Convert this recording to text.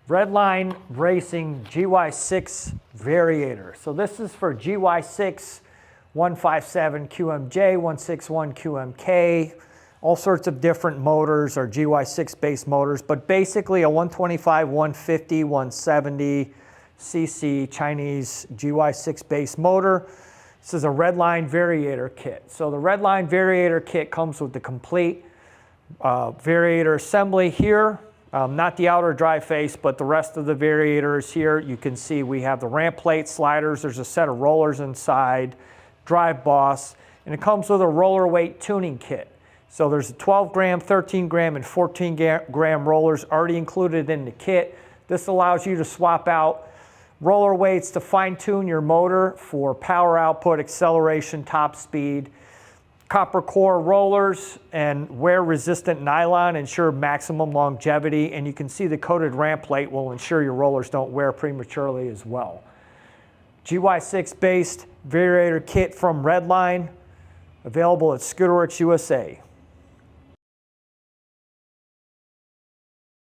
Redline Racing GY6 Variator. So this is for GY6 157 QMJ, 161 QMK, all sorts of different motors or GY6 based motors, but basically a 125, 150, 170 cc Chinese GY6 based motor. This is a Redline Variator kit. So the Redline Variator kit comes with the complete Variator assembly here. Not the outer drive face, but the rest of the Variators here. You can see we have the ramp plate sliders. There's a set of rollers inside, drive boss, and it comes with a roller weight tuning kit. So there's a 12 gram, 13 gram, and 14 gram rollers already included in the kit. This allows you to swap out roller weights to fine tune your motor for power output, acceleration, top speed. Copper core rollers and wear-resistant nylon ensure maximum longevity, and you can see the coated ramp plate will ensure your rollers don't wear prematurely as well. GY6-based Variator kit from Redline, available at Scooterworks USA.